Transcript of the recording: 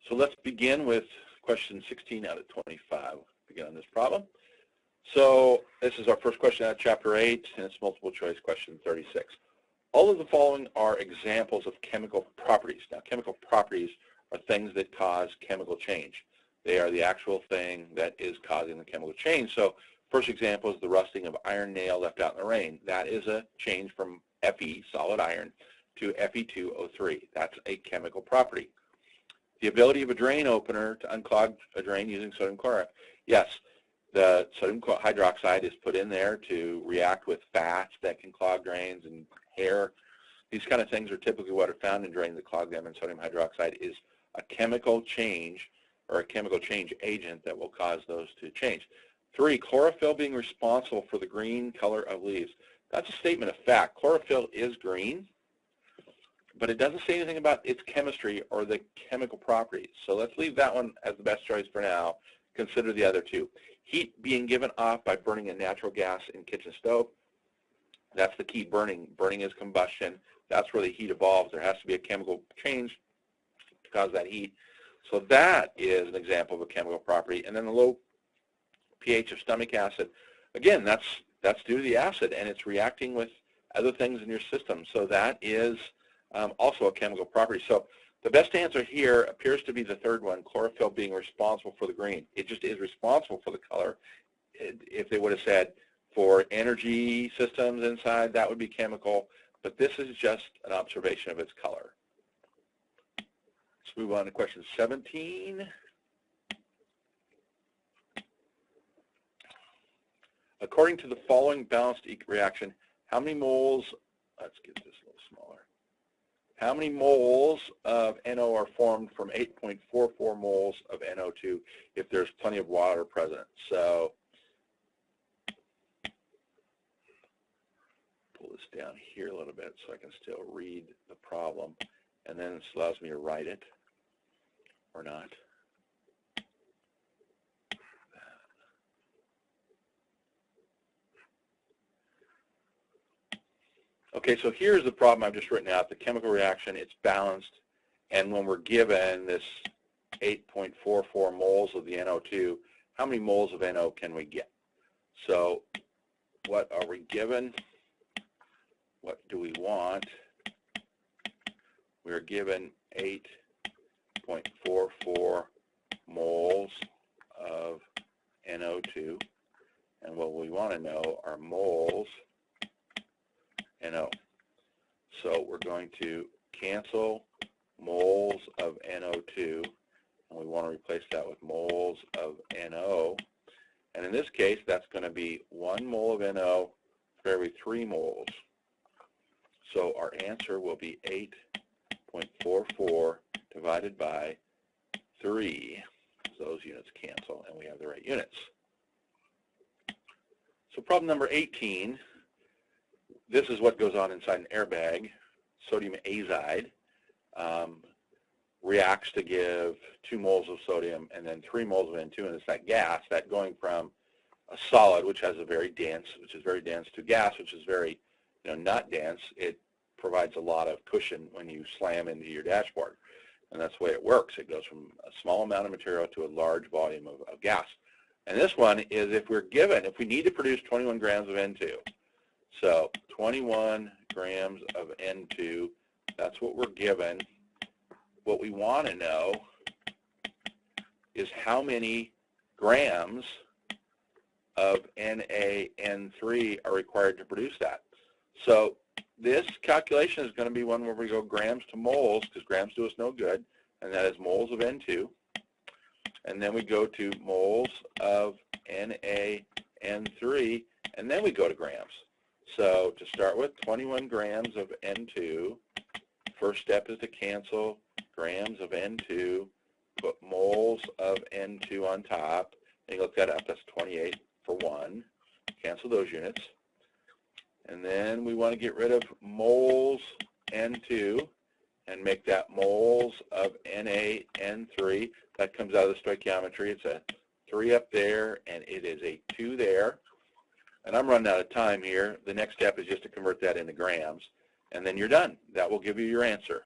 So let's begin with question 16 out of 25. Begin on this problem. So this is our first question out of chapter 8, and it's multiple choice question 36. All of the following are examples of chemical properties. Now, chemical properties are things that cause chemical change. They are the actual thing that is causing the chemical change. So first example is the rusting of iron nail left out in the rain. That is a change from Fe, solid iron, to Fe2O3. That's a chemical property. The ability of a drain opener to unclog a drain using sodium chloride. Yes, the sodium hydroxide is put in there to react with fats that can clog drains and hair. These kind of things are typically what are found in drains that clog them, and sodium hydroxide is a chemical change or a chemical change agent that will cause those to change. 3, chlorophyll being responsible for the green color of leaves. That's a statement of fact. Chlorophyll is green, but it doesn't say anything about its chemistry or the chemical properties. So let's leave that one as the best choice for now. Consider the other two. Heat being given off by burning a natural gas in kitchen stove. That's the key. Burning. Burning is combustion. That's where the heat evolves. There has to be a chemical change to cause that heat. So that is an example of a chemical property. And then the low pH of stomach acid. Again, that's due to the acid, and it's reacting with other things in your system. So that is also a chemical property. So the best answer here appears to be the third one, chlorophyll being responsible for the green. It just is responsible for the color. If they would have said for energy systems inside, that would be chemical, but this is just an observation of its color. Let's move on to question 17. According to the following balanced reaction, how many moles, let's get this a little smaller, how many moles of NO are formed from 8.44 moles of NO2 if there's plenty of water present? So pull this down here a little bit so I can still read the problem, and then this allows me to write it or not. Okay, so here's the problem I've just written out. The chemical reaction, it's balanced, and when we're given this 8.44 moles of the NO2, how many moles of NO can we get? So what are we given? What do we want? We're given 8.44 moles of NO2, and what we want to know are moles NO. So we're going to cancel moles of NO2, and we want to replace that with moles of NO. And in this case, that's going to be 1 mole of NO for every 3 moles. So our answer will be 8.44 divided by 3. Those units cancel, and we have the right units. So problem number 18. This is what goes on inside an airbag. Sodium azide reacts to give 2 moles of sodium and then 3 moles of N2, and it's that gas that going from a solid, which is very dense, to gas, which is very, not dense. It provides a lot of cushion when you slam into your dashboard, and that's the way it works. It goes from a small amount of material to a large volume of gas. And this one is if we need to produce 21 grams of N2. So 21 grams of N2, that's what we're given. What we want to know is how many grams of NaN3 are required to produce that. So this calculation is going to be one where we go grams to moles, because grams do us no good, and that is moles of N2. And then we go to moles of NaN3, and then we go to grams. So to start with, 21 grams of N2. First step is to cancel grams of N2, put moles of N2 on top, and you look that up, that's 28 for 1. Cancel those units. And then we want to get rid of moles N2 and make that moles of NaN3. That comes out of the stoichiometry. It's a 3 up there, and it is a 2 there. And I'm running out of time here. The next step is just to convert that into grams, and then you're done. That will give you your answer.